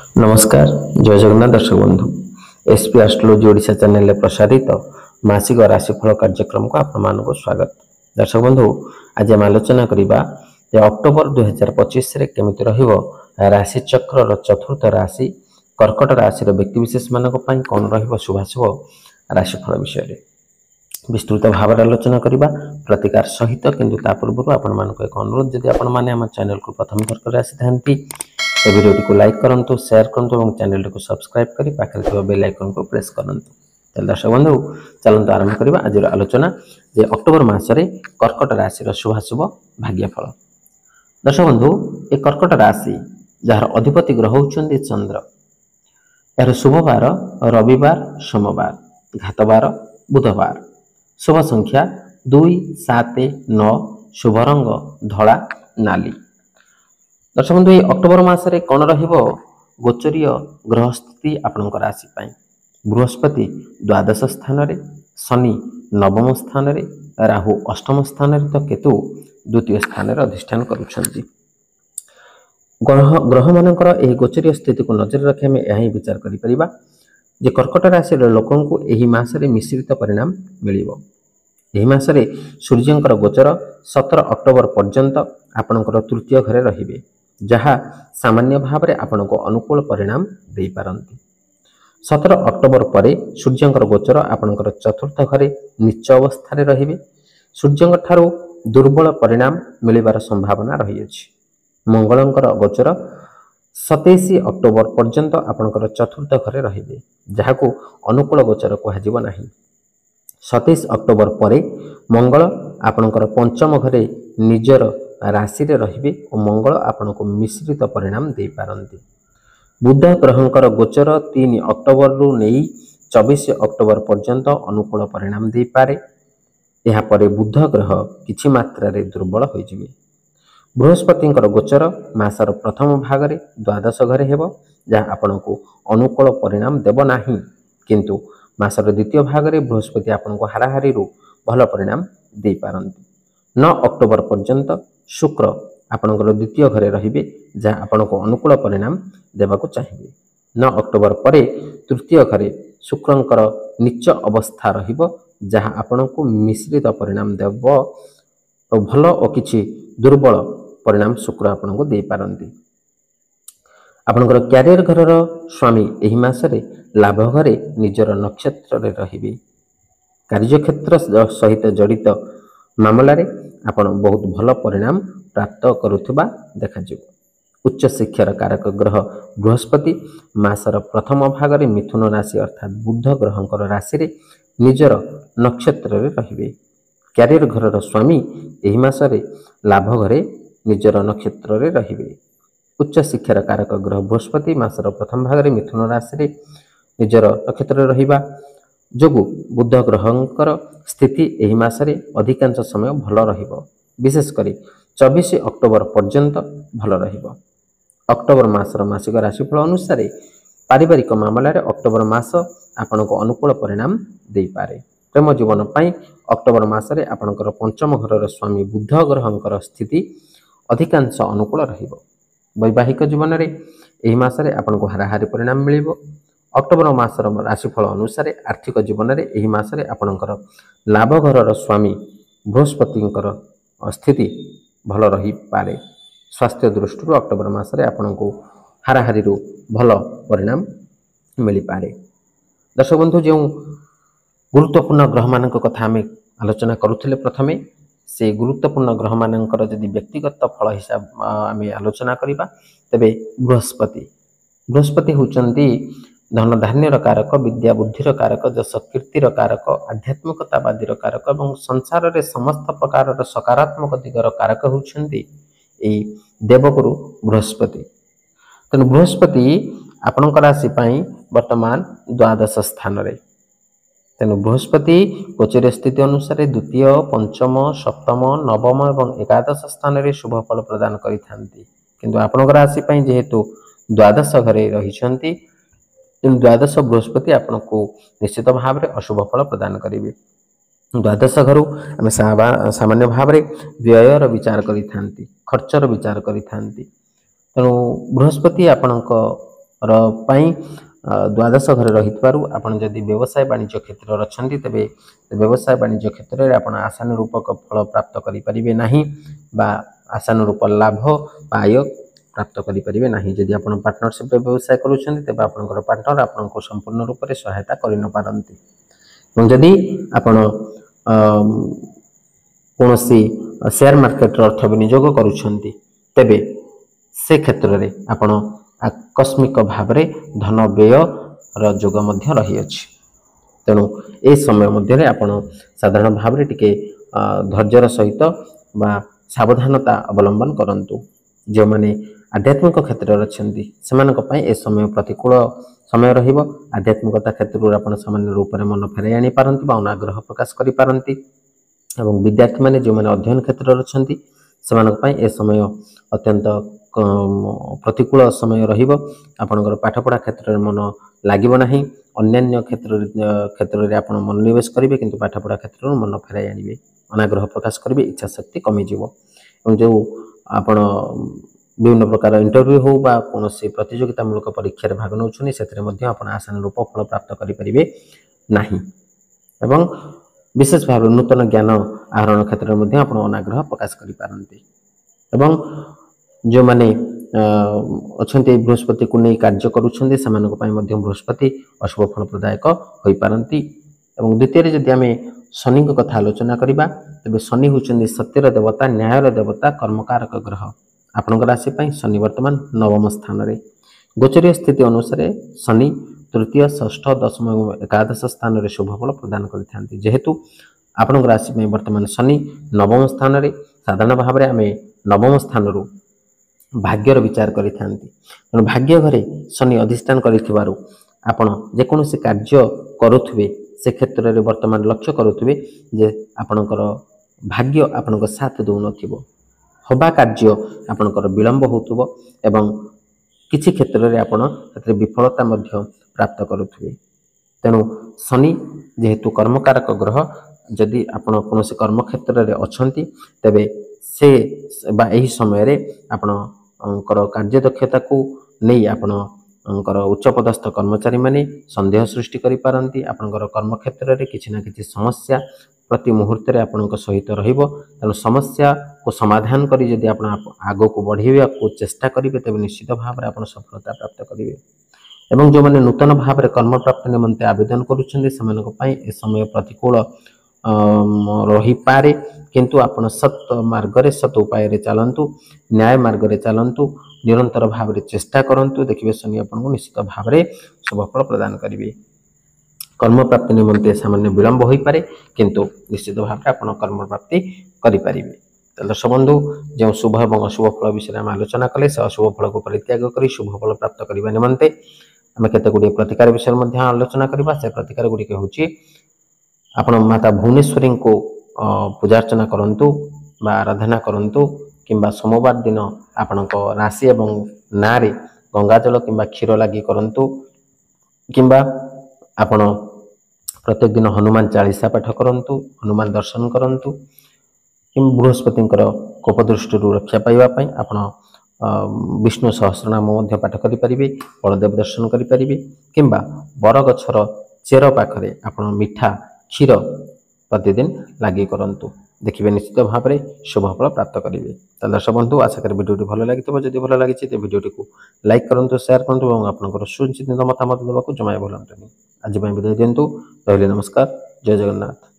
नमस्कार जय जगन्नाथ दर्शक बंधु एसपी एस्ट्रोलॉजी ओडिशा चैनल में प्रसारित मासिक राशिफल कार्यक्रम को आपण स्वागत। दर्शक बंधु आज आम आलोचना करवा अक्टोबर 2025 रे केमिति रहिबो राशि चक्र चतुर्थ राशि कर्कट राशि व्यक्तिविशेष मानक पई कोन रहिबो शुभाशुभ राशिफल विषय रे विस्तृत भाव आलोचना करवा प्रतिकार सहित किंतु ता पूर्व आपण मानक एक अनुरोध जदि आपण माने हम चैनल को प्रथम थर कर आसी थांती वीडियो को लाइक करंतु शेयर करंतु और चैनल को सब्सक्राइब करी पाखरे थिबा बेल आइकन को प्रेस करंतु। तेल दर्शक बंधु चलंतु आरंभ करबा आज आलोचना जे अक्टोबर मास रे कर्कट राशि रो शुभाशुभ भाग्यफल। दर्शक बंधु ए कर्कट राशि जहार अधिपति ग्रह होचंदी चंद्र यार शुभ बार रविवार सोमवार घातवार बुधवार शुभ संख्या 2 7 9 शुभ रंग धला नाली। दर्शक बंधु अक्टोबर मासरे कौन रहिबो गोचरीय ग्रह स्थिति आपनक राशि पाई बृहस्पति द्वादश स्थान रे शनि नवम स्थान रे राहु अष्टम स्थान रे तो केतु द्वितीय स्थान रे अधिष्ठान करूछंती। ग्रह मानकर एही गोचरीय स्थिति को नजर रखे में यही विचार करि परिबा जे कर्कट राशि रे लोकन को एही मासरे मिश्रित परिणाम मिलिबो। एही मासरे सूर्यंकर गोचर 17 अक्टोबर पर्यंत आपनकर तृतीय घरे रहिबे जहा सामान्य भाव में आपण को अनुकूल परिणाम दे पारंती। 17 अक्टोबर परे सूर्यंकर गोचर आपणकर चतुर्थ घरे नीच अवस्था रे रहिबे सूर्यंक ठारू दुर्बल परिणाम मिलिबार संभावना रही अछि। मंगलंकर गोचर 27 अक्टोबर पर्यंत आपणकर चतुर्थ घरे रहिबे जहाको अनुकूल गोचर कहजिबो नाही। 27 अक्टोबर परे मंगल आपणकर पंचम घरे निजर राशि रे रहिबे और मंगल आपण को मिश्रित परिणाम दे पारंती। बुध ग्रहंकर गोचर 3 अक्टोबर रु नहीं 24 अक्टोबर पर्यंत अनुकूल परिणाम दे पारे। यहा परे बुध ग्रह किछि मात्रा रे दुर्बल होई जिवे। बृहस्पतिंकर गोचर मासर प्रथम भाग रे द्वादश घरे हेबो जहा आपण को अनुकूल परिणाम देबो नाही किंतु मासर द्वितीय भाग रे बृहस्पति आपण को हाराहारी रु भल परिणाम दे पारंती। 9 अक्टोबर पर्यंत शुक्र आपणकर द्वितीय घरे रहिबे जहाँ आपण को अनुकूल परिणाम देबाको चाहिए। 9 अक्टोबर परे तृतीय घरे शुक्रंकर नीच अवस्था रहिबो जहाँ आपण को मिश्रित परिणाम देबो और भल और किछि दुर्बल परिणाम शुक्र आपण को दे पारंती। आपणकर कैरियर घरर स्वामी एही मासरे लाभ घरे निजर नक्षत्र रे रहिबे कार्यक्षेत्र सहित जड़ित मामला रे आपण बहुत भल परिणाम प्राप्त करुथबा देखा जिवो। उच्च शिक्षार कारक ग्रह बृहस्पति मासर प्रथम भाग रे मिथुन राशि अर्थात बुध ग्रहंकर राशि रे निजर नक्षत्र रे रहिबे। कैरियर घरर स्वामी एही मासरे लाभ घरे निजर नक्षत्र रे रहिबे। उच्च शिक्षार कारक ग्रह बृहस्पति मासर प्रथम भाग रे मिथुन राशि रे निजर नक्षत्र रे रहिबा जोगु बुध ग्रहंकर स्थिति एही मासरे अधिकांश समय भल रहिबो विशेष करी 24 अक्टोबर पर्यंत भल रहिबो। अक्टोबर मासर मासिक राशिफल अनुसार पारिवारिक मामला रे अक्टोबर मास आपण को अनुकूल परिणाम दे पारे। प्रेम जीवन पई अक्टोबर मासरे आपणकर पंचम घरर स्वामी बुध ग्रहंकर स्थिति अधिकांश अनुकूल रहिबो। वैवाहिक जीवन रे एही मासरे आपण को हाराहारी परिणाम मिलिबो। अक्टोबर मासर राशिफल अनुसार आर्थिक जीवन रे एही मासरे आपणकर लाभ घरर स्वामी बृहस्पतिंकर स्थिति भल रही पारे। स्वास्थ्य दृष्टि अक्टोबर मासरे आपण को हाराहारी रु भल परिणाम मिली पारे। दर्शक बंधु जो गुरुत्वपूर्ण ग्रह मानक कथा आम आलोचना करुथिले प्रथमे से गुरुत्वपूर्ण ग्रह मानकर यदि व्यक्तिगत फल हिसाब आम आलोचना करिबा तबे बृहस्पति होचंती धन धान्यर कारक विद्या बुद्धिर कारक जस कीर्तिर कारक आध्यात्मिकतावादीर कारक और संसार रे समस्त प्रकार सकारात्मक दिगर कारक होउछंती ए देवगुरु बृहस्पति। तेणु बृहस्पति आपणक राशि पाई वर्तमान द्वादश स्थान रे। तेणु बृहस्पति गोचर स्थिति अनुसार द्वितीय पंचम सप्तम नवम और एकादश स्थान रे शुभ फल प्रदान करिथांती किंतु आपणक राशि पाई जेहेतु द्वादश घरे रहिछंती द्वादश बृहस्पति आपण को निश्चित भाव में अशुभ फल प्रदान करेंगे। द्वादश घरु आम सामान्य भाव में व्ययर विचार करि थांती खर्चर विचार करि थांती। तेणु बृहस्पति आपण ପାଇଁ द्वादश घर रही आपण जदि व्यवसाय वाणिज्य क्षेत्र अच्छा तेरे व्यवसाय वाणिज्य क्षेत्र में आप आशानुरूपक फल प्राप्त करें ना आशानुरूप लाभ आय प्राप्त करें ना जदि आप पार्टनरशिप व्यवसाय करुँच पार्टनर आपको संपूर्ण रूप से सहायता कर न पारती जदि आपण कौन शेयर मार्केट अर्थ विनियोग करुँच तेबे से क्षेत्र में आपण आकस्मिक भाव धन व्यय रोग रही अछि तेणु ए समय मध्य आपण साधारण भाव में टिके धैर्यर सहित बा सावधानता अवलंबन करंतु जो माने आध्यात्मिक क्षेत्र अच्छी से ए समय प्रतिकूल समय रहिब आध्यात्मिकता क्षेत्र आपण सामान्य रूप में मन फेराई आनी पारंती बा अनाग्रह प्रकाश करि पारंती एवं विद्यार्थी माने जो माने अध्ययन क्षेत्र अच्छी से ए समय अत्यंत प्रतिकूल समय रहिब आपणकर पाठपढ़ा क्षेत्र में मन लागिब नाही अन्यान्य क्षेत्र में आप मनोनिवेश करेंगे किंतु पाठपढ़ा क्षेत्र में मन फेराई आनिबे अनाग्रह प्रकाश करेंगे इच्छा शक्ति कमिजिव और जो आपण विभिन्न प्रकार इंटरव्यू हो बा कौन प्रतियोगितामूलक परीक्षा भाग नौ आप आशानुरूप फल प्राप्त करें ना एवं विशेष भाव नूतन ज्ञान आहरण क्षेत्र में आप अनाग्रह प्रकाश करें एवं जो माने अच्छा बृहस्पति को नहीं कार्य करुँच बृहस्पति अशुभ फल प्रदायक हो पारती एवं द्वितीय जदि आम शनि कथा आलोचना करवा तेज शनि होती सत्यर देवता न्यायर देवता कर्मकारक ग्रह आपण राशि शनि वर्तमान नवम स्थान रे गोचरीय स्थिति अनुसार शनि तृतीय षष्ठ दशम और एकादश स्थान में शुभ फल प्रदान करते जेहेतु आपण राशि वर्तमान शनि नवम स्थान रे साधारण भाव में आम नवम स्थान रु भाग्यर विचार करें भाग्य घरे शनि अधिष्ठान करूँ आपण जेकोसी कार्य करुवे से क्षेत्र में वर्तमान लक्ष्य करुवे जे आपणकर भाग्य आपण साथ दौ नवा कार्य आपणकर विलंब हो एवं किसी क्षेत्र में आपण विफलता प्राप्त करुवे तेणु शनि जेहेतु कर्मकारक ग्रह जदि आपण कौन कर्म क्षेत्र में अच्छा तेबे से यही समय आपणकर कार्यदक्षता को नहीं आपणकर उच्चपदस्थ कर्मचारी माने संदेह सृष्टि करि पारंती आपणकर कर्म क्षेत्र में किसी ना किसी समस्या प्रति मुहूर्त आपण सहित रहिबो तेणु समस्या को समाधान करी जदि आपण आगो को बढ़ाइबा को चेष्टा करेंगे तेज निश्चित भाव में आप सफलता प्राप्त करेंगे एवं जो मैंने नूतन भाव में कर्म प्राप्ति निमंते आवेदन करुँच ए समय प्रतिकूल रही पारे किंतु आपण सत मार्ग रे सत उपाय रे चलंतु न्याय मार्ग रे चलंतु निरंतर भाव में चेष्टा करंतु देखिए शनि आपको निश्चित भाव में शुभ फल प्रदान करेंगे कर्म प्राप्ति निमंते सामान्य विलंब हो पारे किंतु निश्चित भाव में आप कर्म प्राप्ति करें दर्शक बंधु जो शुभ और अशुभ फल विषय में आलोचना कले से अशुभ फल को परित्याग कर शुभ फल प्राप्त करने निमंते आम केत गुड़े प्रतिकार विषय आलोचना करवा से प्रतिकार गुड़िक हूँ आपण माता भुवनेश्वरी को पूजार्चना करंतु बा आराधना करंतु किंबा सोमवार दिन आपण राशि एवं ना रे गंगाजल किंबा क्षीर लगी करंतु किंबा आपण प्रत्येक दिन हनुमान चालीसा पाठ करंतु हनुमान दर्शन करंतु कि बृहस्पति कोपदृष्टि रक्षा पाइबापी आपण विष्णु सहस्रनाम पाठ करें बलदेव दर्शन करें किंबा बरगछर चेर पाखरे आपण मिठा क्षीर प्रतिदिन लगी करंतु देखिए निश्चित भाव में शुभ फल प्राप्त करेंगे तो दर्शक बंधु आशा करी वीडियो भल लगी जब भल लगी तो वीडियो को लाइक करूँ शेयर करूँ और आपंकर सुनिश्चित मतामत देवाक जमा भूलुनि आज विदाय दिंतु। रही नमस्कार। जय जगन्नाथ।